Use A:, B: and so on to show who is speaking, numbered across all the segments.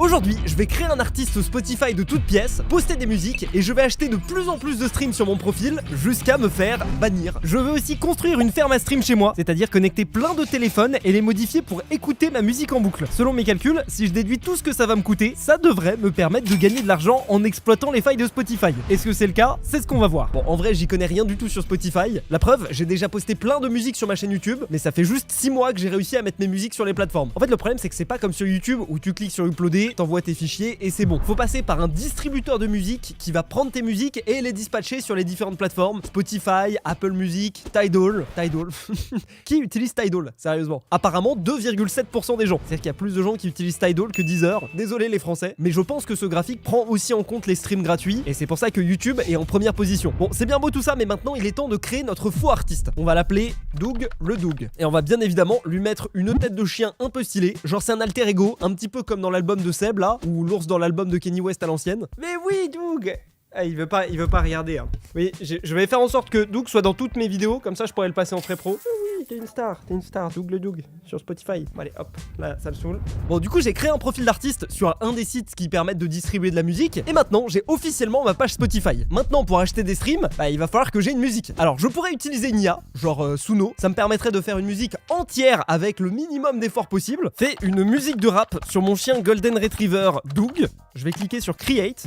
A: Aujourd'hui, je vais créer un artiste Spotify de toutes pièces, poster des musiques et je vais acheter de plus en plus de streams sur mon profil jusqu'à me faire bannir. Je veux aussi construire une ferme à stream chez moi, c'est-à-dire connecter plein de téléphones et les modifier pour écouter ma musique en boucle. Selon mes calculs, si je déduis tout ce que ça va me coûter, ça devrait me permettre de gagner de l'argent en exploitant les failles de Spotify. Est-ce que c'est le cas? C'est ce qu'on va voir. Bon, en vrai, j'y connais rien du tout sur Spotify. La preuve, j'ai déjà posté plein de musiques sur ma chaîne YouTube, mais ça fait juste 6 mois que j'ai réussi à mettre mes musiques sur les plateformes. En fait, le problème, c'est que c'est pas comme sur YouTube où tu cliques sur uploader, t'envoies tes fichiers et c'est bon. Faut passer par un distributeur de musique qui va prendre tes musiques et les dispatcher sur les différentes plateformes. Spotify, Apple Music, Tidal. Qui utilise Tidal? Sérieusement. Apparemment 2,7% des gens. C'est-à-dire qu'il y a plus de gens qui utilisent Tidal que Deezer. Désolé les Français, mais je pense que ce graphique prend aussi en compte les streams gratuits et c'est pour ça que YouTube est en première position. Bon, c'est bien beau tout ça, mais maintenant il est temps de créer notre faux artiste. On va l'appeler Doug le Doug. Et on va bien évidemment lui mettre une tête de chien un peu stylée. Genre c'est un alter ego, un petit peu comme dans l'album de Seb là, ou l'ours dans l'album de Kanye West à l'ancienne. Mais oui, Doug! Ah, il veut pas regarder. Hein. Oui, je vais faire en sorte que Doug soit dans toutes mes vidéos, comme ça je pourrais le passer en très pro. Oui, t'es une star, Doug le Doug, sur Spotify. Bon, allez, hop, là, ça le saoule. Bon, du coup, j'ai créé un profil d'artiste sur un des sites qui permettent de distribuer de la musique, et maintenant, j'ai officiellement ma page Spotify. Maintenant, pour acheter des streams, bah, il va falloir que j'ai une musique. Alors, je pourrais utiliser une IA, genre Suno, ça me permettrait de faire une musique entière avec le minimum d'efforts possible. Fais une musique de rap sur mon chien Golden Retriever Doug. Je vais cliquer sur Create.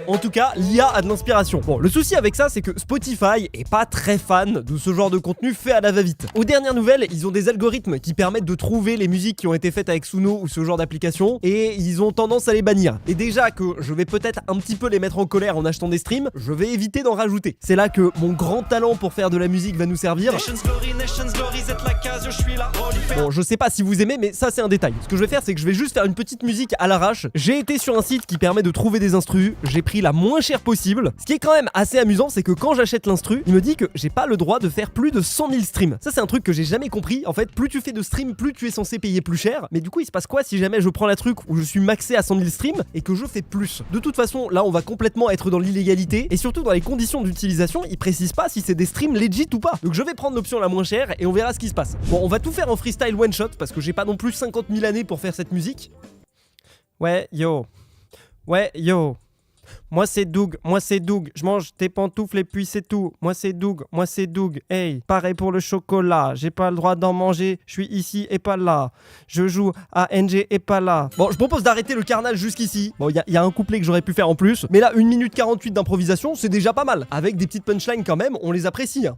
A: En tout cas, l'IA a de l'inspiration. Bon, le souci avec ça, c'est que Spotify est pas très fan de ce genre de contenu fait à la va-vite. Aux dernières nouvelles, ils ont des algorithmes qui permettent de trouver les musiques qui ont été faites avec Suno ou ce genre d'application, et ils ont tendance à les bannir. Et déjà que je vais peut-être un petit peu les mettre en colère en achetant des streams, je vais éviter d'en rajouter. C'est là que mon grand talent pour faire de la musique va nous servir. Bon, je sais pas si vous aimez, mais ça c'est un détail. Ce que je vais faire, c'est que je vais juste faire une petite musique à l'arrache. J'ai été sur un site qui permet de trouver des instrus, j'ai pris la moins chère possible. Ce qui est quand même assez amusant, c'est que quand j'achète l'instru, il me dit que j'ai pas le droit de faire plus de 100 000 streams. Ça, c'est un truc que j'ai jamais compris. En fait, plus tu fais de streams, plus tu es censé payer plus cher. Mais du coup, il se passe quoi si jamais je prends la truc où je suis maxé à 100 000 streams et que je fais plus? De toute façon, là, on va complètement être dans l'illégalité et surtout dans les conditions d'utilisation, il précise pas si c'est des streams legit ou pas. Donc, je vais prendre l'option la moins chère et on verra ce qui se passe. Bon, on va tout faire en freestyle one shot parce que j'ai pas non plus 50 000 années pour faire cette musique. Ouais, yo. Moi c'est Doug, je mange tes pantoufles et puis c'est tout. Moi c'est Doug, hey, pareil pour le chocolat, j'ai pas le droit d'en manger, je suis ici et pas là. Je joue à NG et pas là. Bon, je propose d'arrêter le carnage jusqu'ici. Bon, il y a un couplet que j'aurais pu faire en plus, mais là 1 minute 48 d'improvisation, c'est déjà pas mal. Avec des petites punchlines quand même, on les apprécie. Hein.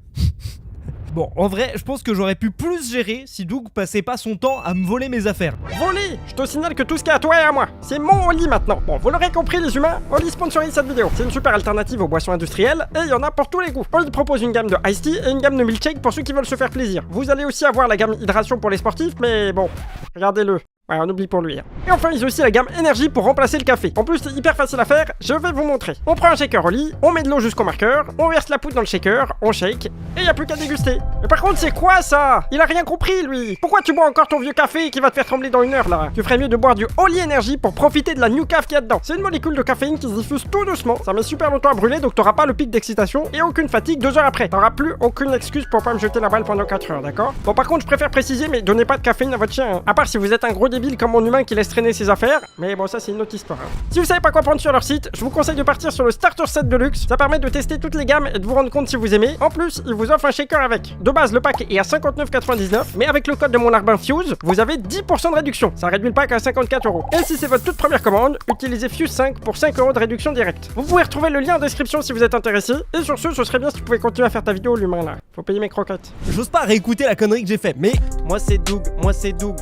A: Bon, en vrai, je pense que j'aurais pu plus gérer si Doug passait pas son temps à me voler mes affaires.
B: Voler! Je te signale que tout ce qui est à toi et à moi, c'est mon Oli maintenant. Bon, vous l'aurez compris les humains, Oli sponsorise cette vidéo. C'est une super alternative aux boissons industrielles et il y en a pour tous les goûts. Oli propose une gamme de Iced Tea et une gamme de milkshake pour ceux qui veulent se faire plaisir. Vous allez aussi avoir la gamme hydration pour les sportifs, mais bon, regardez-le. Ouais, on oublie pour lui. Hein. Et enfin, ils ont aussi la gamme énergie pour remplacer le café. En plus, c'est hyper facile à faire, je vais vous montrer. On prend un shaker Oli, on met de l'eau jusqu'au marqueur, on verse la poudre dans le shaker, on shake, et y a plus qu'à déguster. Mais par contre, c'est quoi ça? Il a rien compris, lui. Pourquoi tu bois encore ton vieux café qui va te faire trembler dans 1 heure, là? Tu ferais mieux de boire du Oli Energy pour profiter de la new caf qu'il y a dedans. C'est une molécule de caféine qui se diffuse tout doucement. Ça met super longtemps à brûler, donc t'auras pas le pic d'excitation et aucune fatigue 2 heures après. T'auras plus aucune excuse pour pas me jeter la balle pendant 4 heures, d'accord? Bon, par contre, je préfère préciser, mais donnez pas de caféine à votre chien. Hein. À part si vous êtes un gros débile comme mon humain qui laisse traîner ses affaires, mais bon, ça c'est une autre histoire. Hein. Si vous savez pas quoi prendre sur leur site, je vous conseille de partir sur le Starter Set de luxe. Ça permet de tester toutes les gammes et de vous rendre compte si vous aimez. En plus, ils vous offrent un shaker avec. De base, le pack est à 59,99, mais avec le code de mon larbin Fuse, vous avez 10% de réduction. Ça réduit le pack à 54 €. Et si c'est votre toute première commande, utilisez Fuse 5 pour 5 € de réduction directe. Vous pouvez retrouver le lien en description si vous êtes intéressé. Et sur ce serait bien si tu pouvais continuer à faire ta vidéo, l'humain là. Faut payer mes croquettes.
A: J'ose pas réécouter la connerie que j'ai fait, mais moi c'est Doug,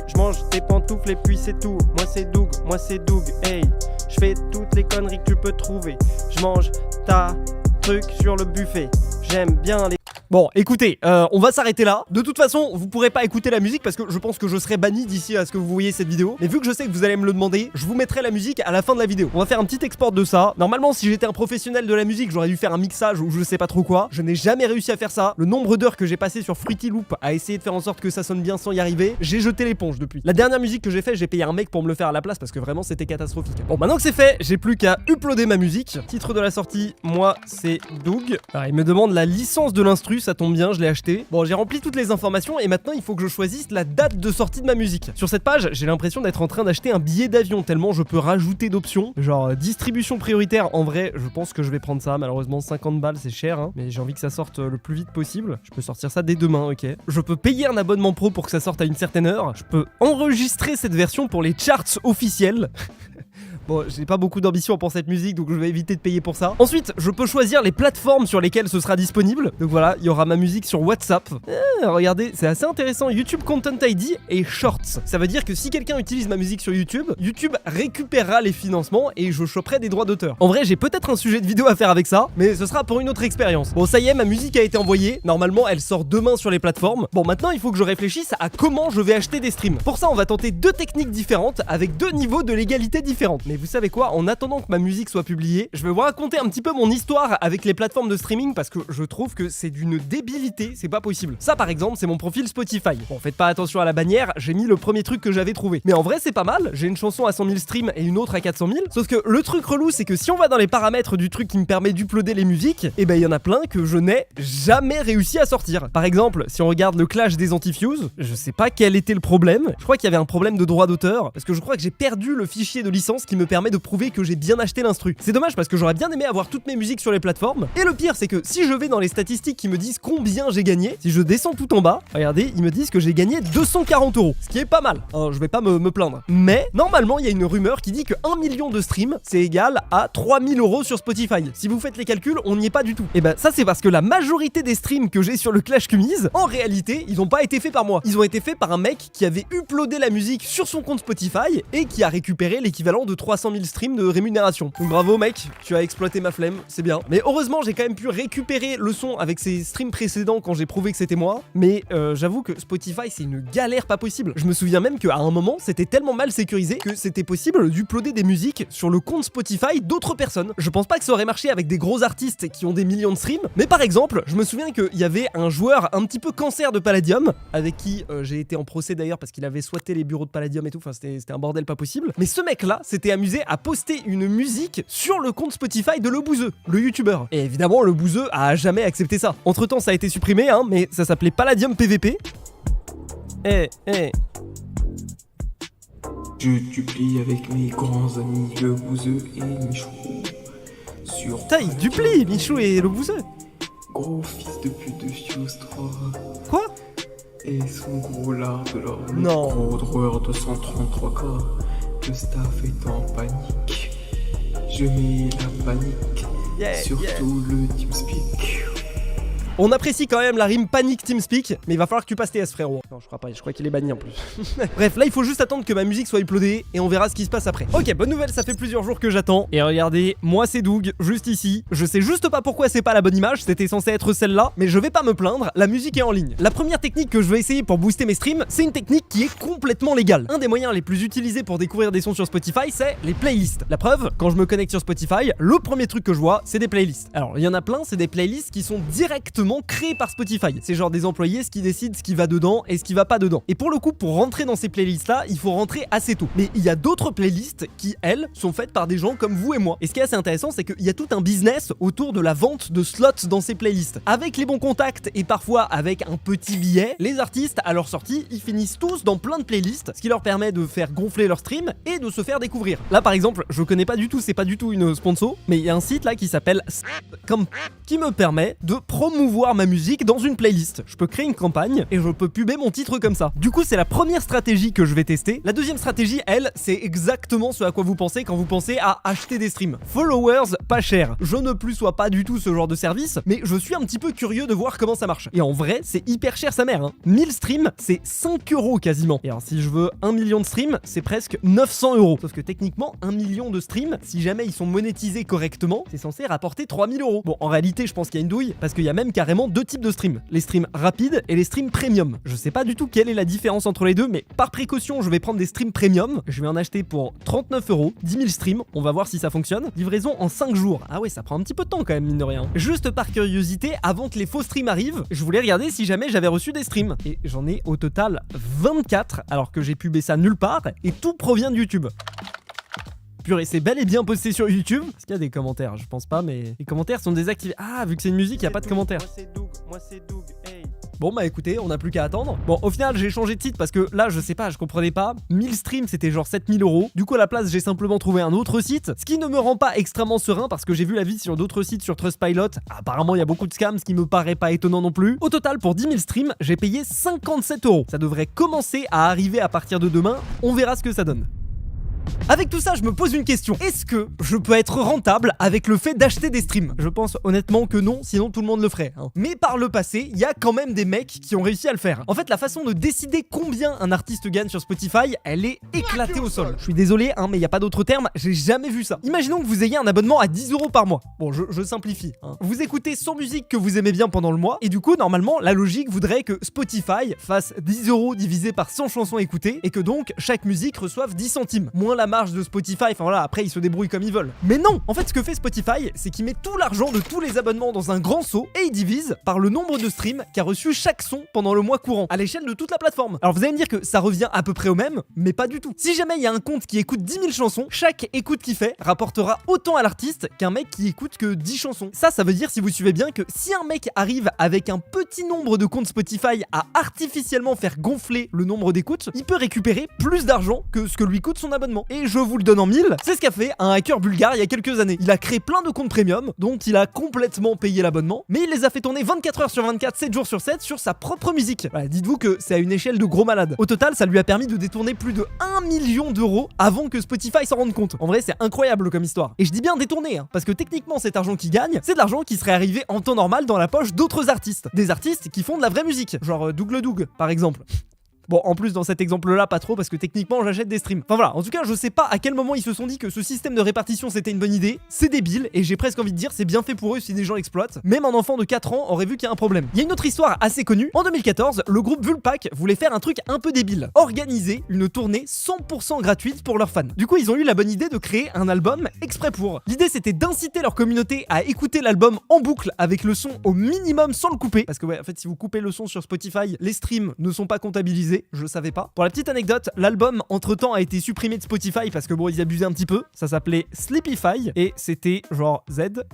A: je mange tes pantoufles et puis c'est tout. Moi c'est Doug, hey, je fais toutes les conneries que tu peux trouver. Je mange ta truc sur le buffet. J'aime bien les... Bon, écoutez, on va s'arrêter là. De toute façon, vous pourrez pas écouter la musique parce que je pense que je serai banni d'ici à ce que vous voyez cette vidéo. Mais vu que je sais que vous allez me le demander, je vous mettrai la musique à la fin de la vidéo. On va faire un petit export de ça. Normalement, si j'étais un professionnel de la musique, j'aurais dû faire un mixage ou je sais pas trop quoi. Je n'ai jamais réussi à faire ça. Le nombre d'heures que j'ai passé sur Fruity Loop à essayer de faire en sorte que ça sonne bien sans y arriver, j'ai jeté l'éponge depuis. La dernière musique que j'ai fait, j'ai payé un mec pour me le faire à la place parce que vraiment c'était catastrophique. Bon, maintenant que c'est fait, j'ai plus qu'à uploader ma musique. Titre de la sortie, moi c'est Doug. Alors, il me demande la licence de l'instru. ça tombe bien, je l'ai acheté. Bon, j'ai rempli toutes les informations et maintenant il faut que je choisisse la date de sortie de ma musique. Sur cette page, j'ai l'impression d'être en train d'acheter un billet d'avion tellement je peux rajouter d'options. Genre distribution prioritaire, en vrai, je pense que je vais prendre ça. Malheureusement, 50 balles, c'est cher, hein, mais j'ai envie que ça sorte le plus vite possible. Je peux sortir ça dès demain, ok. Je peux payer un abonnement pro pour que ça sorte à une certaine heure. Je peux enregistrer cette version pour les charts officiels. Bon, j'ai pas beaucoup d'ambition pour cette musique, donc je vais éviter de payer pour ça. Ensuite, je peux choisir les plateformes sur lesquelles ce sera disponible. Donc voilà, il y aura ma musique sur WhatsApp. Regardez, c'est assez intéressant. YouTube Content ID et Shorts. Ça veut dire que si quelqu'un utilise ma musique sur YouTube, YouTube récupérera les financements et je choperai des droits d'auteur. En vrai, j'ai peut-être un sujet de vidéo à faire avec ça, mais ce sera pour une autre expérience. Bon, ça y est, ma musique a été envoyée. Normalement, elle sort demain sur les plateformes. Bon, maintenant, il faut que je réfléchisse à comment je vais acheter des streams. Pour ça, on va tenter 2 techniques différentes avec 2 niveaux de légalité différentes. Mais vous savez quoi, en attendant que ma musique soit publiée, je vais vous raconter un petit peu mon histoire avec les plateformes de streaming parce que je trouve que c'est d'une débilité, c'est pas possible. Ça par exemple, c'est mon profil Spotify. Bon, faites pas attention à la bannière, j'ai mis le premier truc que j'avais trouvé. Mais en vrai, c'est pas mal, j'ai une chanson à 100 000 streams et une autre à 400 000. Sauf que le truc relou, c'est que si on va dans les paramètres du truc qui me permet d'uploader les musiques, et ben il y en a plein que je n'ai jamais réussi à sortir. Par exemple, si on regarde le clash des Antifuse, je sais pas quel était le problème. Je crois qu'il y avait un problème de droit d'auteur parce que je crois que j'ai perdu le fichier de licence qui me permet de prouver que j'ai bien acheté l'instru. C'est dommage parce que j'aurais bien aimé avoir toutes mes musiques sur les plateformes. Et le pire, c'est que si je vais dans les statistiques qui me disent combien j'ai gagné, si je descends tout en bas, regardez, ils me disent que j'ai gagné 240 €, ce qui est pas mal. Alors, je vais pas me plaindre. Mais normalement, il y a une rumeur qui dit que 1 million de streams, c'est égal à 3000 € sur Spotify. Si vous faites les calculs, on n'y est pas du tout. Et ben ça, c'est parce que la majorité des streams que j'ai sur le Clash Cumise, en réalité, ils ont pas été faits par moi. Ils ont été faits par un mec qui avait uploadé la musique sur son compte Spotify et qui a récupéré l'équivalent de 300 000 streams de rémunération. Donc bravo mec, tu as exploité ma flemme, c'est bien. Mais heureusement, j'ai quand même pu récupérer le son avec ces streams précédents quand j'ai prouvé que c'était moi. Mais j'avoue que Spotify, c'est une galère pas possible. Je me souviens même qu'à un moment, c'était tellement mal sécurisé que c'était possible d'uploader des musiques sur le compte Spotify d'autres personnes. Je pense pas que ça aurait marché avec des gros artistes qui ont des millions de streams, mais par exemple, je me souviens qu'il y avait un joueur un petit peu cancer de Palladium, avec qui j'ai été en procès d'ailleurs parce qu'il avait squatté les bureaux de Palladium et tout, enfin c'était un bordel pas possible. Mais ce mec-là s'était amusé à poster une musique sur le compte Spotify de Le Bouzeux, le youtubeur. Et évidemment, Le Bouzeux a jamais accepté ça. Entre temps, ça a été supprimé, hein, mais ça s'appelait Palladium PVP.
C: Je duplie avec mes grands amis Le Bouzeux et Michou. Sur
A: Putain, il duplie Michou et Le Bouzeux.
C: gros fils de pute de Fiostra.
A: Quoi?
C: Et son gros lard de leur
A: Non.
C: gros droeur de 133K. Le staff est en panique. Je mets la panique. Surtout le TeamSpeak.
A: On apprécie quand même la rime Panic TeamSpeak, mais il va falloir que tu passes TS frérot. Non, je crois pas, je crois qu'il est banni en plus. Bref, là il faut juste attendre que ma musique soit uploadée et on verra ce qui se passe après. Ok, bonne nouvelle, ça fait plusieurs jours que j'attends. Et regardez, moi c'est Doug, juste ici. Je sais juste pas pourquoi c'est pas la bonne image, c'était censé être celle-là, mais je vais pas me plaindre, la musique est en ligne. La première technique que je vais essayer pour booster mes streams, c'est une technique qui est complètement légale. Un des moyens les plus utilisés pour découvrir des sons sur Spotify, c'est les playlists. La preuve, quand je me connecte sur Spotify, le premier truc que je vois, c'est des playlists. Alors, il y en a plein, c'est des playlists qui sont directement créées par Spotify. C'est genre des employés qui décident ce qui va dedans et ce qui va pas dedans. Et pour le coup, pour rentrer dans ces playlists là, il faut rentrer assez tôt. Mais il y a d'autres playlists qui, elles, sont faites par des gens comme vous et moi. Et ce qui est assez intéressant, c'est qu'il y a tout un business autour de la vente de slots dans ces playlists. Avec les bons contacts et parfois avec un petit billet, les artistes, à leur sortie, ils finissent tous dans plein de playlists, ce qui leur permet de faire gonfler leur stream et de se faire découvrir. Là, par exemple, je connais pas du tout, c'est pas du tout une sponsor, mais il y a un site là qui s'appelle qui me permet de promouvoir ma musique dans une playlist. Je peux créer une campagne et je peux puber mon titre comme ça. Du coup, c'est la première stratégie que je vais tester. La deuxième stratégie, elle, c'est exactement ce à quoi vous pensez quand vous pensez à acheter des streams. Followers pas cher. Je ne plus sois pas du tout ce genre de service, mais je suis un petit peu curieux de voir comment ça marche. Et en vrai, c'est hyper cher sa mère. 1000 streams, c'est 5 € quasiment. Et alors, si je veux 1 million de streams, c'est presque 900 €. Sauf que techniquement, 1 million de streams, si jamais ils sont monétisés correctement, c'est censé rapporter 3000 €. Bon, en réalité, je pense qu'il y a une douille, parce qu'il y a même carrément 2 types de streams. Les streams rapides et les streams premium. Je sais pas du tout quelle est la différence entre les deux, mais par précaution, je vais prendre des streams premium. Je vais en acheter pour 39 €, 10 000 streams. On va voir si ça fonctionne. Livraison en 5 jours. Ah ouais, ça prend un petit peu de temps quand même, mine de rien. Juste par curiosité, avant que les faux streams arrivent, je voulais regarder si jamais j'avais reçu des streams. Et j'en ai au total 24, alors que j'ai pubé ça nulle part, et tout provient de YouTube. Purée, c'est bel et bien posté sur YouTube. Est-ce qu'il y a des commentaires? Je pense pas, mais les commentaires sont désactivés. Ah, vu que c'est une musique, il y a pas de commentaires. Moi c'est Doug, hey. Bon bah écoutez, on n'a plus qu'à attendre. Bon, au final j'ai changé de titre parce que là je sais pas, je comprenais pas. 1000 streams c'était genre 7000 €. Du coup à la place j'ai simplement trouvé un autre site, ce qui ne me rend pas extrêmement serein parce que j'ai vu la vie sur d'autres sites sur Trustpilot. Apparemment il y a beaucoup de scams, ce qui me paraît pas étonnant non plus. Au total pour 10 000 streams, j'ai payé 57 €. Ça devrait commencer à arriver à partir de demain, on verra ce que ça donne. Avec tout ça, je me pose une question. Est-ce que je peux être rentable avec le fait d'acheter des streams? Je pense honnêtement que non, sinon tout le monde le ferait. Mais par le passé, il y a quand même des mecs qui ont réussi à le faire. En fait, la façon de décider combien un artiste gagne sur Spotify, elle est éclatée au sol. Je suis désolé, mais il n'y a pas d'autre terme, j'ai jamais vu ça. Imaginons que vous ayez un abonnement à 10 € par mois. Bon, je simplifie. Vous écoutez 100 musiques que vous aimez bien pendant le mois, et du coup, normalement, la logique voudrait que Spotify fasse 10 € divisé par 100 chansons écoutées, et que donc chaque musique reçoive 10 centimes. Moins la marge de Spotify, enfin voilà, après ils se débrouillent comme ils veulent. Mais non, en fait ce que fait Spotify, c'est qu'il met tout l'argent de tous les abonnements dans un grand seau et il divise par le nombre de streams qu'a reçu chaque son pendant le mois courant, à l'échelle de toute la plateforme. Alors vous allez me dire que ça revient à peu près au même, mais pas du tout. Si jamais il y a un compte qui écoute 10 000 chansons, chaque écoute qu'il fait rapportera autant à l'artiste qu'un mec qui écoute que 10 chansons. Ça veut dire, si vous suivez bien, que si un mec arrive avec un petit nombre de comptes Spotify à artificiellement faire gonfler le nombre d'écoutes, il peut récupérer plus d'argent que ce que lui coûte son abonnement. Et je vous le donne en mille, c'est ce qu'a fait un hacker bulgare il y a quelques années. Il a créé plein de comptes premium, dont il a complètement payé l'abonnement, mais il les a fait tourner 24 heures sur 24, 7 jours sur 7 sur sa propre musique. Voilà, dites-vous que c'est à une échelle de gros malade. Au total, ça lui a permis de détourner plus de 1 million € avant que Spotify s'en rende compte. En vrai, c'est incroyable comme histoire. Et je dis bien détourner, parce que techniquement, cet argent qu'il gagne, c'est de l'argent qui serait arrivé en temps normal dans la poche d'autres artistes. Des artistes qui font de la vraie musique, genre Doug le Doug, par exemple. Bon, en plus, dans cet exemple-là, pas trop, parce que techniquement, j'achète des streams. Enfin voilà, en tout cas, je sais pas à quel moment ils se sont dit que ce système de répartition c'était une bonne idée. C'est débile, et j'ai presque envie de dire, c'est bien fait pour eux si des gens l'exploitent. Même un enfant de 4 ans aurait vu qu'il y a un problème. Il y a une autre histoire assez connue. En 2014, le groupe Vulpac voulait faire un truc un peu débile. Organiser une tournée 100% gratuite pour leurs fans. Du coup, ils ont eu la bonne idée de créer un album exprès pour. L'idée, c'était d'inciter leur communauté à écouter l'album en boucle avec le son au minimum sans le couper. Parce que ouais, en fait, si vous coupez le son sur Spotify, les streams ne sont pas comptabilisés. Je savais pas. Pour la petite anecdote, l'album entre-temps a été supprimé de Spotify parce que bon, ils abusaient un petit peu. Ça s'appelait Sleepify et c'était genre Z.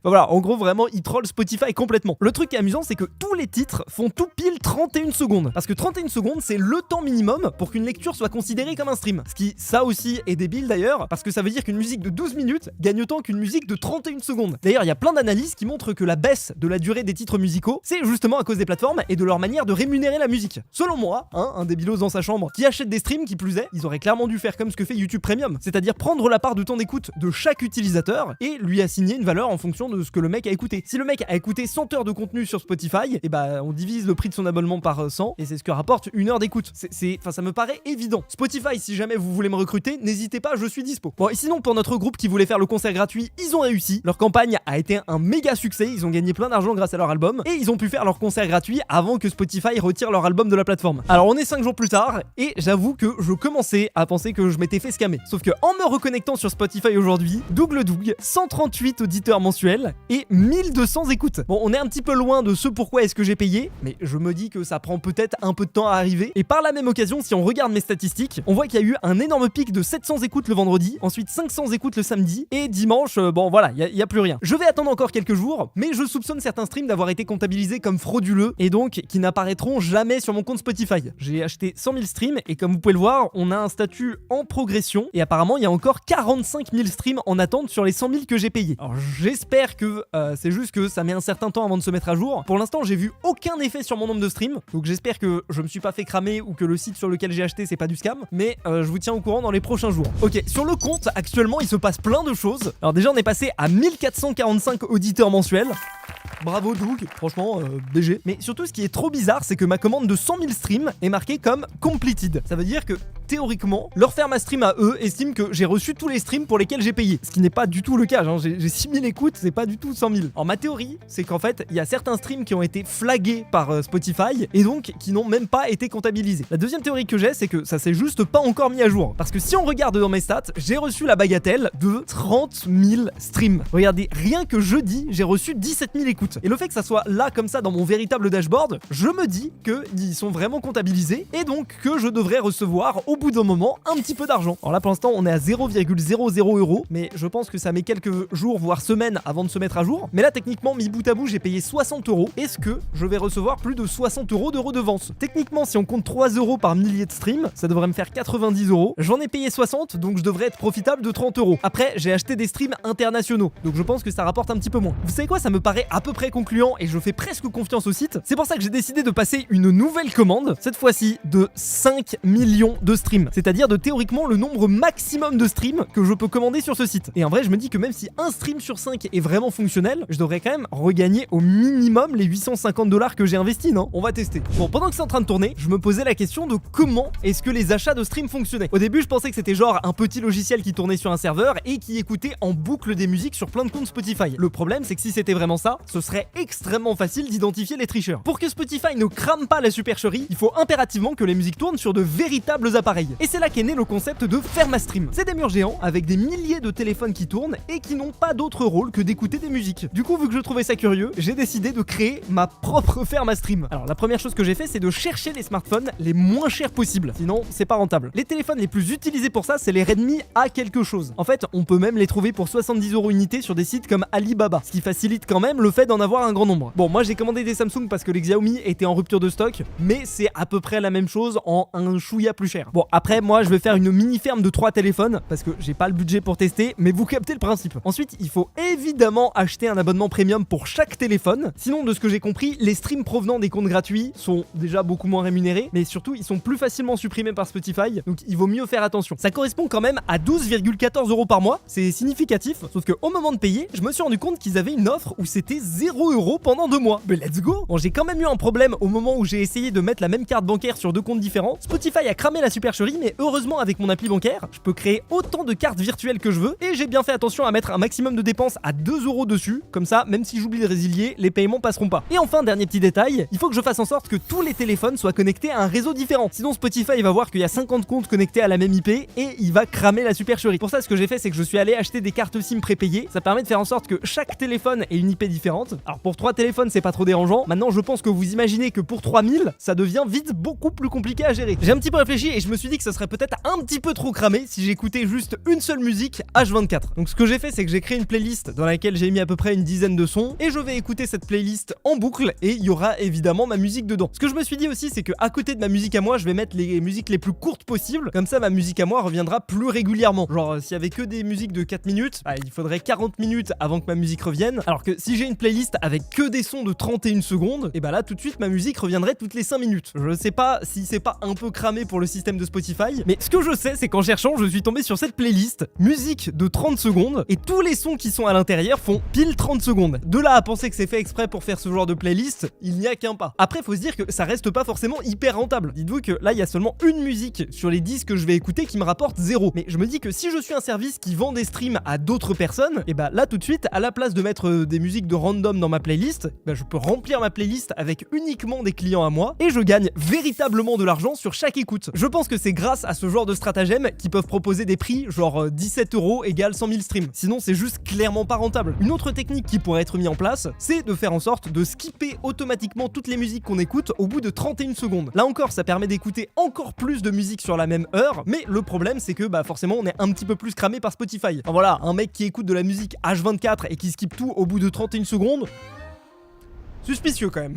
A: Voilà, en gros, vraiment, ils trollent Spotify complètement. Le truc qui est amusant, c'est que tous les titres font tout pile 31 secondes. Parce que 31 secondes, c'est le temps minimum pour qu'une lecture soit considérée comme un stream. Ce qui, ça aussi, est débile d'ailleurs, parce que ça veut dire qu'une musique de 12 minutes gagne autant qu'une musique de 31 secondes. D'ailleurs, il y a plein d'analyses qui montrent que la baisse de la durée des titres musicaux, c'est justement à cause des plateformes et de leur manière de rémunérer la musique. Selon moi, un débilos dans sa chambre qui achète des streams qui plus est, ils auraient clairement dû faire comme ce que fait YouTube Premium, c'est-à-dire prendre la part de temps d'écoute de chaque utilisateur et lui assigner une valeur en fonction de ce que le mec a écouté. Si le mec a écouté 100 heures de contenu sur Spotify, et bah on divise le prix de son abonnement par 100 et c'est ce que rapporte une heure d'écoute. Enfin ça me paraît évident. Spotify, si jamais vous voulez me recruter, n'hésitez pas, je suis dispo. Bon, et sinon pour notre groupe qui voulait faire le concert gratuit, ils ont réussi. Leur campagne a été un méga succès, ils ont gagné plein d'argent grâce à leur album et ils ont pu faire leur concert gratuit avant que Spotify retire leur album de la plateforme. Alors on est 5 jours plus tard et j'avoue que je commençais à penser que je m'étais fait scammer. Sauf que en me reconnectant sur Spotify aujourd'hui, Doug le Doug, 138 auditeurs mensuels et 1200 écoutes. Bon, on est un petit peu loin de ce pourquoi est-ce que j'ai payé, mais je me dis que ça prend peut-être un peu de temps à arriver. Et par la même occasion, si on regarde mes statistiques, on voit qu'il y a eu un énorme pic de 700 écoutes le vendredi, ensuite 500 écoutes le samedi et dimanche, bon voilà, il y a plus rien. Je vais attendre encore quelques jours, mais je soupçonne certains streams d'avoir été comptabilisés comme frauduleux et donc qui n'apparaîtront jamais sur mon compte Spotify. J'ai acheté 100 000 streams et comme vous pouvez le voir, on a un statut en progression et apparemment il y a encore 45 000 streams en attente sur les 100 000 que j'ai payés. Alors j'espère que c'est juste que ça met un certain temps avant de se mettre à jour. Pour l'instant j'ai vu aucun effet sur mon nombre de streams, donc j'espère que je me suis pas fait cramer ou que le site sur lequel j'ai acheté c'est pas du scam, mais je vous tiens au courant dans les prochains jours. Ok, sur le compte actuellement il se passe plein de choses. Alors déjà on est passé à 1445 auditeurs mensuels. Bravo Doug, franchement, BG. Mais surtout, ce qui est trop bizarre, c'est que ma commande de 100 000 streams est marquée comme completed. Ça veut dire que, théoriquement, leur ferme à stream à eux estime que j'ai reçu tous les streams pour lesquels j'ai payé. Ce qui n'est pas du tout le cas, hein. J'ai 6 000 écoutes, c'est pas du tout 100 000. Alors ma théorie, c'est qu'en fait, il y a certains streams qui ont été flagués par Spotify et donc qui n'ont même pas été comptabilisés. La deuxième théorie que j'ai, c'est que ça s'est juste pas encore mis à jour. Parce que si on regarde dans mes stats, j'ai reçu la bagatelle de 30 000 streams. Regardez, rien que jeudi, j'ai reçu 17 000 écoutes. Et le fait que ça soit là comme ça dans mon véritable dashboard, je me dis qu'ils sont vraiment comptabilisés et donc que je devrais recevoir au bout d'un moment un petit peu d'argent. Alors là pour l'instant on est à 0,00 €, mais je pense que ça met quelques jours voire semaines avant de se mettre à jour. Mais là techniquement mis bout à bout j'ai payé 60 €. Est-ce que je vais recevoir plus de 60 € de redevance? Techniquement si on compte 3 € par millier de streams, ça devrait me faire 90 €. J'en ai payé 60, donc je devrais être profitable de 30 €. Après j'ai acheté des streams internationaux, donc je pense que ça rapporte un petit peu moins. Vous savez quoi, ça me paraît à peu près concluant et je fais presque confiance au site. C'est pour ça que j'ai décidé de passer une nouvelle commande, cette fois-ci de 5 millions de streams, c'est-à-dire de théoriquement le nombre maximum de streams que je peux commander sur ce site. Et en vrai je me dis que même si un stream sur 5 est vraiment fonctionnel, je devrais quand même regagner au minimum les 850 $ que j'ai investis, non? On va tester. Bon, pendant que c'est en train de tourner, je me posais la question de comment est-ce que les achats de streams fonctionnaient. Au début je pensais que c'était genre un petit logiciel qui tournait sur un serveur et qui écoutait en boucle des musiques sur plein de comptes Spotify. Le problème c'est que si c'était vraiment ça, ce serait extrêmement facile d'identifier les tricheurs. Pour que Spotify ne crame pas la supercherie, il faut impérativement que les musiques tournent sur de véritables appareils. Et c'est là qu'est né le concept de Fermastream. C'est des murs géants avec des milliers de téléphones qui tournent et qui n'ont pas d'autre rôle que d'écouter des musiques. Du coup, vu que je trouvais ça curieux, j'ai décidé de créer ma propre Fermastream. Alors la première chose que j'ai fait, c'est de chercher les smartphones les moins chers possibles. Sinon, c'est pas rentable. Les téléphones les plus utilisés pour ça, c'est les Redmi A quelque chose. En fait, on peut même les trouver pour 70 € unité sur des sites comme Alibaba, ce qui facilite quand même le fait d'en avoir un grand nombre. Bon, moi j'ai commandé des Samsung parce que les Xiaomi étaient en rupture de stock, mais c'est à peu près la même chose en un chouïa plus cher. Bon, après moi je vais faire une mini ferme de 3 téléphones parce que j'ai pas le budget pour tester, mais vous captez le principe. Ensuite, il faut évidemment acheter un abonnement premium pour chaque téléphone. Sinon, de ce que j'ai compris, les streams provenant des comptes gratuits sont déjà beaucoup moins rémunérés, mais surtout ils sont plus facilement supprimés par Spotify, donc il vaut mieux faire attention. Ça correspond quand même à 12,14 € par mois, c'est significatif, sauf que au moment de payer, je me suis rendu compte qu'ils avaient une offre où c'était 0 € pendant 2 mois. Mais let's go! Bon, j'ai quand même eu un problème au moment où j'ai essayé de mettre la même carte bancaire sur 2 comptes différents. Spotify a cramé la supercherie, mais heureusement avec mon appli bancaire, je peux créer autant de cartes virtuelles que je veux, et j'ai bien fait attention à mettre un maximum de dépenses à 2 € dessus, comme ça, même si j'oublie de résilier, les paiements passeront pas. Et enfin, dernier petit détail, il faut que je fasse en sorte que tous les téléphones soient connectés à un réseau différent. Sinon Spotify va voir qu'il y a 50 comptes connectés à la même IP et il va cramer la supercherie. Pour ça, ce que j'ai fait, c'est que je suis allé acheter des cartes SIM prépayées. Ça permet de faire en sorte que chaque téléphone ait une IP différente. Alors pour 3 téléphones, c'est pas trop dérangeant. Maintenant, je pense que vous imaginez que pour 3000, ça devient vite beaucoup plus compliqué à gérer. J'ai un petit peu réfléchi et je me suis dit que ça serait peut-être un petit peu trop cramé si j'écoutais juste une seule musique H24. Donc ce que j'ai fait, c'est que j'ai créé une playlist dans laquelle j'ai mis à peu près une dizaine de sons et je vais écouter cette playlist en boucle et il y aura évidemment ma musique dedans. Ce que je me suis dit aussi, c'est que à côté de ma musique à moi, je vais mettre les musiques les plus courtes possibles. Comme ça, ma musique à moi reviendra plus régulièrement. Genre, s'il y avait que des musiques de 4 minutes, bah, il faudrait 40 minutes avant que ma musique revienne. Alors que si j'ai une playlist avec que des sons de 31 secondes, et bah là, tout de suite, ma musique reviendrait toutes les 5 minutes. Je sais pas si c'est pas un peu cramé pour le système de Spotify, mais ce que je sais, c'est qu'en cherchant, je suis tombé sur cette playlist, musique de 30 secondes, et tous les sons qui sont à l'intérieur font pile 30 secondes. De là à penser que c'est fait exprès pour faire ce genre de playlist, il n'y a qu'un pas. Après, faut se dire que ça reste pas forcément hyper rentable. Dites-vous que là, il y a seulement une musique sur les 10 que je vais écouter qui me rapporte 0. Mais je me dis que si je suis un service qui vend des streams à d'autres personnes, et bah là tout de suite, à la place de mettre des musiques de random dans ma playlist, bah je peux remplir ma playlist avec uniquement des clients à moi et je gagne véritablement de l'argent sur chaque écoute. Je pense que c'est grâce à ce genre de stratagème qu'ils peuvent proposer des prix genre 17 € égale 100 000 streams. Sinon, c'est juste clairement pas rentable. Une autre technique qui pourrait être mise en place, c'est de faire en sorte de skipper automatiquement toutes les musiques qu'on écoute au bout de 31 secondes. Là encore, ça permet d'écouter encore plus de musique sur la même heure, mais le problème c'est que bah forcément on est un petit peu plus cramé par Spotify. Enfin, voilà, un mec qui écoute de la musique H24 et qui skip tout au bout de 31 secondes, suspicieux quand même.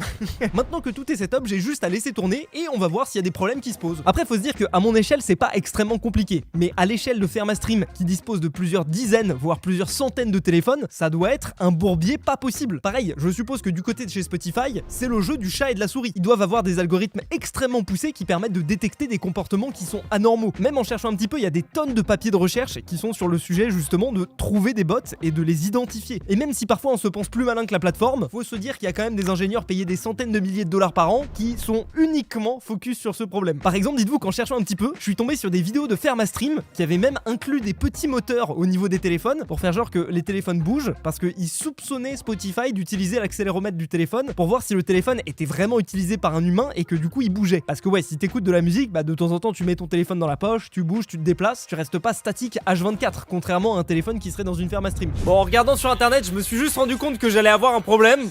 A: Maintenant que tout est setup, j'ai juste à laisser tourner et on va voir s'il y a des problèmes qui se posent. Après, faut se dire qu'à mon échelle, c'est pas extrêmement compliqué. Mais à l'échelle de Fermastream, qui dispose de plusieurs dizaines, voire plusieurs centaines de téléphones, ça doit être un bourbier pas possible. Pareil, je suppose que du côté de chez Spotify, c'est le jeu du chat et de la souris. Ils doivent avoir des algorithmes extrêmement poussés qui permettent de détecter des comportements qui sont anormaux. Même en cherchant un petit peu, il y a des tonnes de papiers de recherche qui sont sur le sujet justement de trouver des bots et de les identifier. Et même si parfois on se pense plus malin que la plateforme, faut se dire qu'il y a quand même des ingénieurs payés des centaines de milliers de dollars par an qui sont uniquement focus sur ce problème. Par exemple, dites-vous qu'en cherchant un petit peu, je suis tombé sur des vidéos de Fermastream qui avaient même inclus des petits moteurs au niveau des téléphones pour faire genre que les téléphones bougent parce qu'ils soupçonnaient Spotify d'utiliser l'accéléromètre du téléphone pour voir si le téléphone était vraiment utilisé par un humain et que du coup il bougeait. Parce que ouais, si t'écoutes de la musique, bah de temps en temps tu mets ton téléphone dans la poche, tu bouges, tu te déplaces, tu restes pas statique H24, contrairement à un téléphone qui serait dans une Fermastream. Bon, en regardant sur internet, je me suis juste rendu compte que j'allais avoir un problème.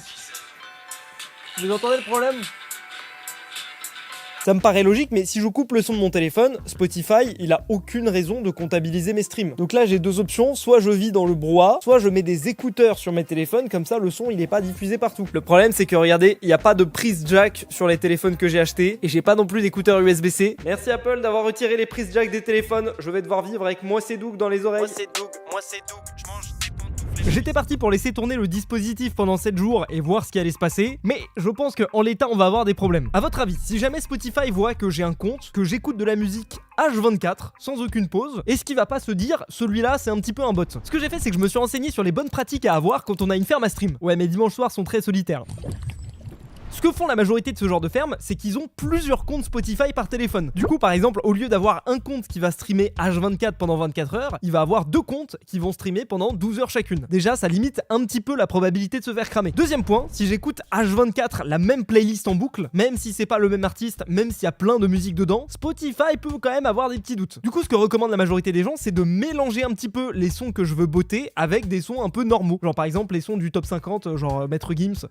A: Vous entendez le problème? Ça me paraît logique, mais si je coupe le son de mon téléphone, Spotify, il a aucune raison de comptabiliser mes streams. Donc là, j'ai deux options, soit je vis dans le brouhaha, soit je mets des écouteurs sur mes téléphones, comme ça le son il est pas diffusé partout. Le problème c'est que regardez, il n'y a pas de prise jack sur les téléphones que j'ai achetés, et j'ai pas non plus d'écouteurs USB-C. Merci Apple d'avoir retiré les prises jack des téléphones, je vais devoir vivre avec moi c'est Doug dans les oreilles. Moi c'est Doug, je mange des pantoufles. J'étais parti pour laisser tourner le dispositif pendant 7 jours et voir ce qui allait se passer, mais je pense qu'en l'état on va avoir des problèmes. A votre avis, si jamais Spotify voit que j'ai un compte, que j'écoute de la musique H24 sans aucune pause, est-ce qu'il va pas se dire celui-là c'est un petit peu un bot? Ce que j'ai fait c'est que je me suis renseigné sur les bonnes pratiques à avoir quand on a une ferme à stream. Ouais, mes dimanches soirs sont très solitaires. Ce que font la majorité de ce genre de fermes, c'est qu'ils ont plusieurs comptes Spotify par téléphone. Du coup, par exemple, au lieu d'avoir un compte qui va streamer H24 pendant 24 heures, il va avoir deux comptes qui vont streamer pendant 12 heures chacune. Déjà, ça limite un petit peu la probabilité de se faire cramer. Deuxième point, si j'écoute H24 la même playlist en boucle, même si c'est pas le même artiste, même s'il y a plein de musique dedans, Spotify peut quand même avoir des petits doutes. Du coup, ce que recommande la majorité des gens, c'est de mélanger un petit peu les sons que je veux botter avec des sons un peu normaux. Genre par exemple les sons du top 50, genre Maître Gims.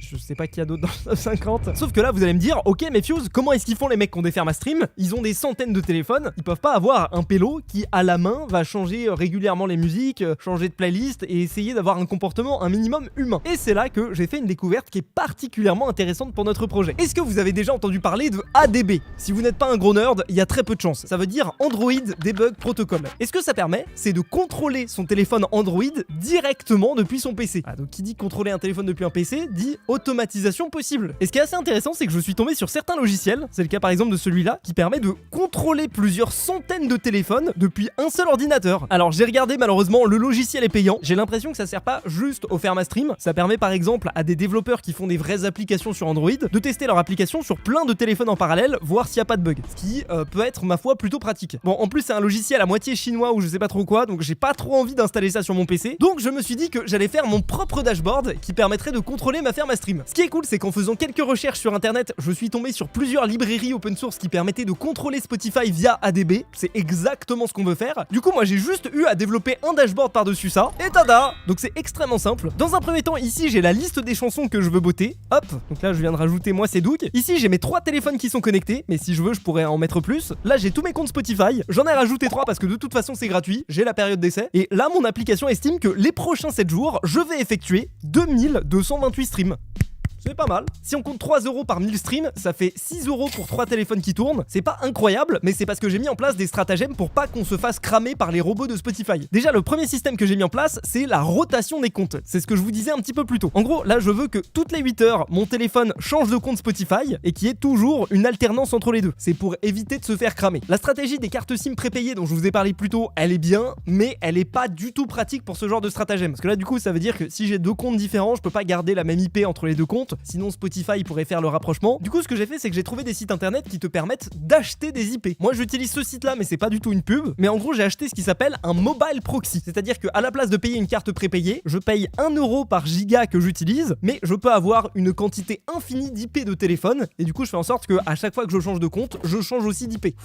A: Je sais pas qui y a d'autres dans le 50. Sauf que là, vous allez me dire, ok, mais Fuse, comment est-ce qu'ils font les mecs qui ont des fermes à stream? Ils ont des centaines de téléphones, ils peuvent pas avoir un pélo qui, à la main, va changer régulièrement les musiques, changer de playlist et essayer d'avoir un comportement un minimum humain. Et c'est là que j'ai fait une découverte qui est particulièrement intéressante pour notre projet. Est-ce que vous avez déjà entendu parler de ADB? Si vous n'êtes pas un gros nerd, il y a très peu de chance. Ça veut dire Android Debug Protocol. Et ce que ça permet, c'est de contrôler son téléphone Android directement depuis son PC. Ah, donc qui dit contrôler un téléphone depuis un PC, dit automatisation possible. Et ce qui est assez intéressant, c'est que je suis tombé sur certains logiciels, c'est le cas par exemple de celui-là, qui permet de contrôler plusieurs centaines de téléphones depuis un seul ordinateur. Alors j'ai regardé, malheureusement, le logiciel est payant. J'ai l'impression que ça sert pas juste au ferme à stream, ça permet par exemple à des développeurs qui font des vraies applications sur Android de tester leur application sur plein de téléphones en parallèle, voir s'il n'y a pas de bug. Ce qui peut être, ma foi, plutôt pratique. Bon, en plus c'est un logiciel à moitié chinois ou je sais pas trop quoi, donc j'ai pas trop envie d'installer ça sur mon PC. Donc je me suis dit que j'allais faire mon propre dashboard qui permettrait de contrôler ma ferme à stream. Ce qui est cool, c'est qu'en faisant quelques recherches sur internet, je suis tombé sur plusieurs librairies open source qui permettaient de contrôler Spotify via ADB. C'est exactement ce qu'on veut faire. Du coup, moi j'ai juste eu à développer un dashboard par-dessus ça, et tada! Donc c'est extrêmement simple. Dans un premier temps, ici j'ai la liste des chansons que je veux botter. Hop, donc là je viens de rajouter moi c'est Doug. Ici j'ai mes 3 téléphones qui sont connectés, mais si je veux je pourrais en mettre plus. Là j'ai tous mes comptes Spotify, j'en ai rajouté 3 parce que de toute façon c'est gratuit, j'ai la période d'essai. Et là mon application estime que les prochains 7 jours, je vais effectuer 2228 streams. C'est pas mal. Si on compte 3 € par 1000 streams, ça fait 6 € pour 3 téléphones qui tournent. C'est pas incroyable, mais c'est parce que j'ai mis en place des stratagèmes pour pas qu'on se fasse cramer par les robots de Spotify. Déjà, le premier système que j'ai mis en place, c'est la rotation des comptes. C'est ce que je vous disais un petit peu plus tôt. En gros, là, je veux que toutes les 8 heures, mon téléphone change de compte Spotify et qu'il y ait toujours une alternance entre les deux. C'est pour éviter de se faire cramer. La stratégie des cartes SIM prépayées dont je vous ai parlé plus tôt, elle est bien, mais elle est pas du tout pratique pour ce genre de stratagème. Parce que là, du coup, ça veut dire que si j'ai 2 comptes différents, je peux pas garder la même IP entre les 2 comptes. Sinon Spotify pourrait faire le rapprochement. Du coup ce que j'ai fait, c'est que j'ai trouvé des sites internet qui te permettent d'acheter des IP. Moi j'utilise ce site là, mais c'est pas du tout une pub, mais en gros j'ai acheté ce qui s'appelle un mobile proxy, c'est à dire qu'à la place de payer une carte prépayée, je paye 1 € par giga que j'utilise, mais je peux avoir une quantité infinie d'IP de téléphone, et du coup je fais en sorte que à chaque fois que je change de compte, je change aussi d'IP.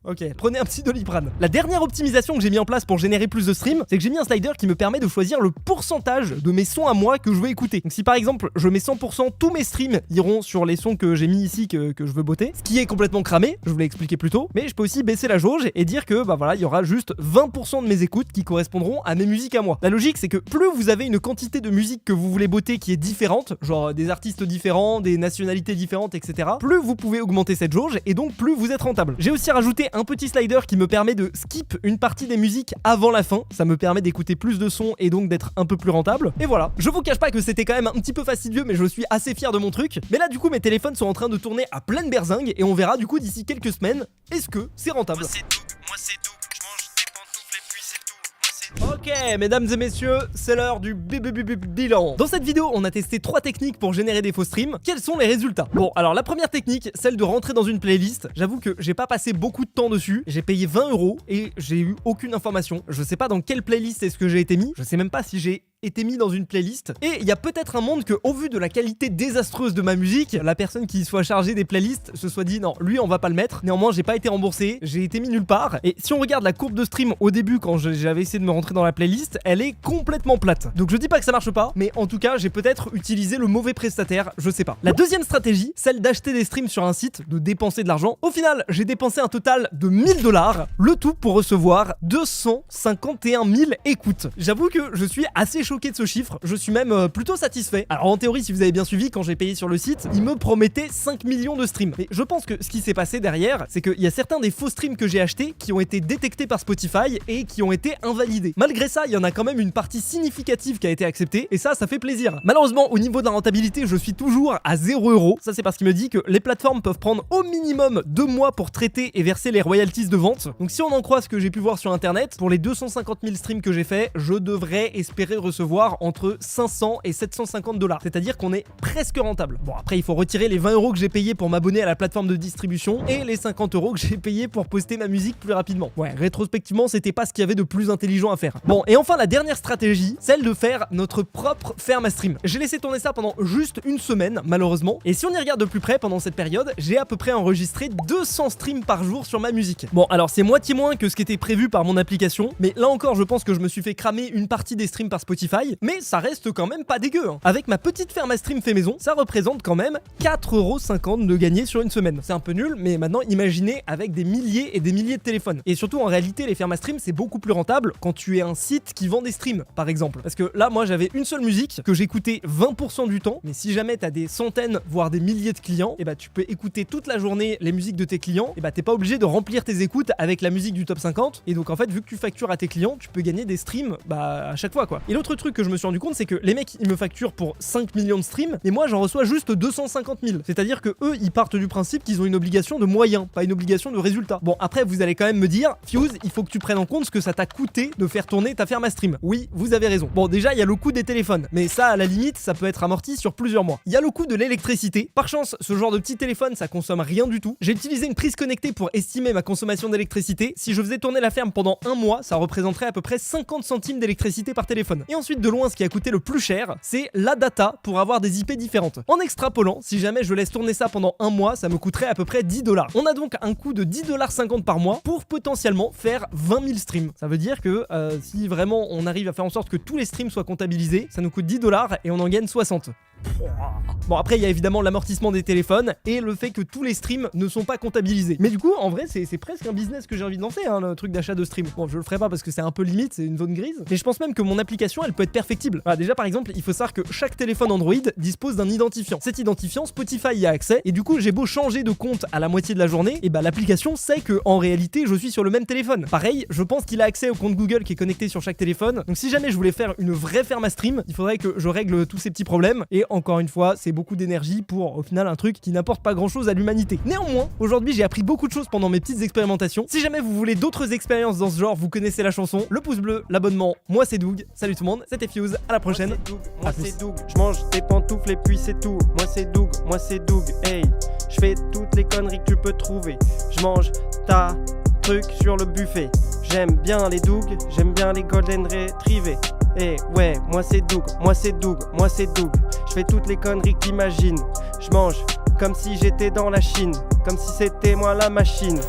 A: Ok, prenez un petit Doliprane. La dernière optimisation que j'ai mis en place pour générer plus de streams, c'est que j'ai mis un slider qui me permet de choisir le pourcentage de mes sons à moi que je veux écouter. Donc si par exemple je mets 100%, tous mes streams iront sur les sons que j'ai mis ici que je veux botter, ce qui est complètement cramé, je vous l'ai expliqué plus tôt, mais je peux aussi baisser la jauge et dire que bah voilà, il y aura juste 20% de mes écoutes qui correspondront à mes musiques à moi. La logique c'est que plus vous avez une quantité de musique que vous voulez botter qui est différente, genre des artistes différents, des nationalités différentes, etc., plus vous pouvez augmenter cette jauge et donc plus vous êtes rentable. J'ai aussi rajouté un petit slider qui me permet de skip une partie des musiques avant la fin, ça me permet d'écouter plus de sons et donc d'être un peu plus rentable. Et voilà, je vous cache pas que c'était quand même un petit peu fastidieux, mais je suis assez fier de mon truc. Mais là du coup mes téléphones sont en train de tourner à pleine berzingue et on verra du coup d'ici quelques semaines est-ce que c'est rentable.
D: Moi c'est Doug, je mange des pantoufles et puis c'est tout.
A: Ok, mesdames et messieurs, c'est l'heure du bilan. Dans cette vidéo, on a testé 3 techniques pour générer des faux streams. Quels sont les résultats? Bon, alors la première technique, celle de rentrer dans une playlist. J'avoue que j'ai pas passé beaucoup de temps dessus. J'ai payé 20 € et j'ai eu aucune information. Je sais pas dans quelle playlist est-ce que j'ai été mis. Je sais même pas si j'ai été mis dans une playlist. Et il y a peut-être un monde que, au vu de la qualité désastreuse de ma musique, la personne qui soit chargée des playlists se soit dit non, lui on va pas le mettre. Néanmoins, j'ai pas été remboursé, j'ai été mis nulle part. Et si on regarde la courbe de stream au début quand j'avais essayé de me rentrer dans la playlist, elle est complètement plate. Donc je dis pas que ça marche pas, mais en tout cas, j'ai peut-être utilisé le mauvais prestataire, je sais pas. La deuxième stratégie, celle d'acheter des streams sur un site, de dépenser de l'argent. Au final, j'ai dépensé un total de 1000 $, le tout pour recevoir 251 000 écoutes. J'avoue que je suis assez choqué de ce chiffre, je suis même plutôt satisfait. Alors en théorie, si vous avez bien suivi, quand j'ai payé sur le site, il me promettait 5 millions de streams. Mais je pense que ce qui s'est passé derrière, c'est qu'il y a certains des faux streams que j'ai achetés qui ont été détectés par Spotify et qui ont été invalidés. Malgré ça, il y en a quand même une partie significative qui a été acceptée et ça fait plaisir. Malheureusement, au niveau de la rentabilité, je suis toujours à 0 €. Ça, c'est parce qu'il me dit que les plateformes peuvent prendre au minimum 2 mois pour traiter et verser les royalties de vente. Donc si on en croit ce que j'ai pu voir sur internet, pour les 250 000 streams que j'ai fait, je devrais espérer recevoir entre 500 et 750 $. C'est-à-dire qu'on est presque rentable. Bon, après, il faut retirer les 20 € que j'ai payé pour m'abonner à la plateforme de distribution et les 50 € que j'ai payé pour poster ma musique plus rapidement. Ouais, rétrospectivement, c'était pas ce qu'il y avait de plus intelligent à faire. Bon, et enfin, la dernière stratégie, celle de faire notre propre ferme à stream. J'ai laissé tourner ça pendant juste une semaine, malheureusement. Et si on y regarde de plus près, pendant cette période, j'ai à peu près enregistré 200 streams par jour sur ma musique. Bon, alors c'est moitié moins que ce qui était prévu par mon application, mais là encore, je pense que je me suis fait cramer une partie des streams par Spotify, mais ça reste quand même pas dégueu. Hein. Avec ma petite ferme à stream fait maison, ça représente quand même 4,50 € de gagner sur une semaine. C'est un peu nul, mais maintenant, imaginez avec des milliers et des milliers de téléphones. Et surtout, en réalité, les fermes à stream, c'est beaucoup plus rentable quand tu es un site qui vend des streams, par exemple. Parce que là, moi, j'avais une seule musique que j'écoutais 20% du temps, mais si jamais t'as des centaines, voire des milliers de clients, et bah tu peux écouter toute la journée les musiques de tes clients, et bah t'es pas obligé de remplir tes écoutes avec la musique du top 50, et donc en fait, vu que tu factures à tes clients, tu peux gagner des streams, bah à chaque fois quoi. Et l'autre truc que je me suis rendu compte, c'est que les mecs, ils me facturent pour 5 millions de streams, mais moi, j'en reçois juste 250 000. C'est-à-dire que eux, ils partent du principe qu'ils ont une obligation de moyens, pas une obligation de résultat. Bon, après, vous allez quand même me dire, Fuse, il faut que tu prennes en compte ce que ça t'a coûté de faire tourner ta ferme à stream. Oui, vous avez raison. Bon, déjà, il y a le coût des téléphones, mais ça, à la limite, ça peut être amorti sur plusieurs mois. Il y a le coût de l'électricité. Par chance, ce genre de petit téléphone, ça consomme rien du tout. J'ai utilisé une prise connectée pour estimer ma consommation d'électricité. Si je faisais tourner la ferme pendant un mois, ça représenterait à peu près 50 centimes d'électricité par téléphone. Et ensuite, de loin, ce qui a coûté le plus cher, c'est la data pour avoir des IP différentes. En extrapolant, si jamais je laisse tourner ça pendant un mois, ça me coûterait à peu près 10 $. On a donc un coût de 10,50 $ par mois pour potentiellement faire 20 000 streams. Ça veut dire que si vraiment on arrive à faire en sorte que tous les streams soient comptabilisés, ça nous coûte 10 $ et on en gagne 60. Bon, après il y a évidemment l'amortissement des téléphones et le fait que tous les streams ne sont pas comptabilisés. Mais du coup, en vrai, c'est presque un business que j'ai envie de lancer, hein, le truc d'achat de stream. Bon, je le ferai pas parce que c'est un peu limite, c'est une zone grise. Mais je pense même que mon application, elle peut être perfectible. Voilà, déjà par exemple, il faut savoir que chaque téléphone Android dispose d'un identifiant. Cet identifiant, Spotify y a accès et du coup, j'ai beau changer de compte à la moitié de la journée, et bah l'application sait que en réalité, je suis sur le même téléphone. Pareil, je pense qu'il a accès au compte Google qui est connecté sur chaque téléphone. Donc si jamais je voulais faire une vraie ferme à stream, il faudrait que je règle tous ces petits problèmes. Et encore une fois, c'est beaucoup d'énergie pour au final un truc qui n'apporte pas grand chose à l'humanité. Néanmoins, aujourd'hui j'ai appris beaucoup de choses pendant mes petites expérimentations. Si jamais vous voulez d'autres expériences dans ce genre, vous connaissez la chanson, le pouce bleu, l'abonnement, moi c'est Doug. Salut tout le monde, c'était Fuse, à la prochaine.
B: Moi c'est Doug, je mange tes pantoufles et puis c'est tout. Moi c'est Doug, hey. Je fais toutes les conneries que tu peux trouver. Je mange ta truc sur le buffet. J'aime bien les Doug, j'aime bien les Golden Retrievés. Eh ouais, moi c'est Doug. Je fais toutes les conneries que t'imagines. Je mange comme si j'étais dans la Chine, comme si c'était moi la machine.